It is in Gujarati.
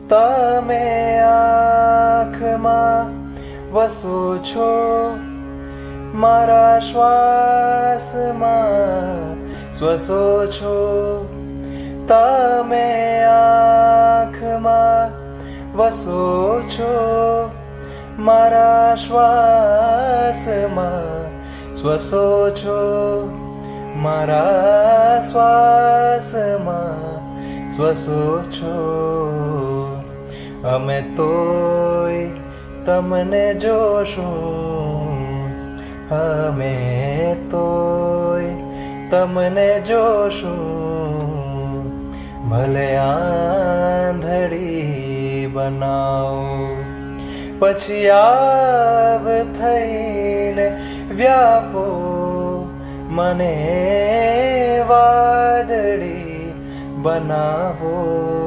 તમે આંખમાં વસો છો, મારા શ્વાસમાં શ્વસો છો. તમે આંખમાં વસો છો, મારા શ્વાસમાં શ્વસો છો. મારા શ્વાસમાં શ્વસો છો. અમે તોય તમને જોશું, અમે તોય તમને જોશું. ભલે આંધળી બનાવો, પછી આવ થઈને વ્યાપો મને વાદળી બનાવો.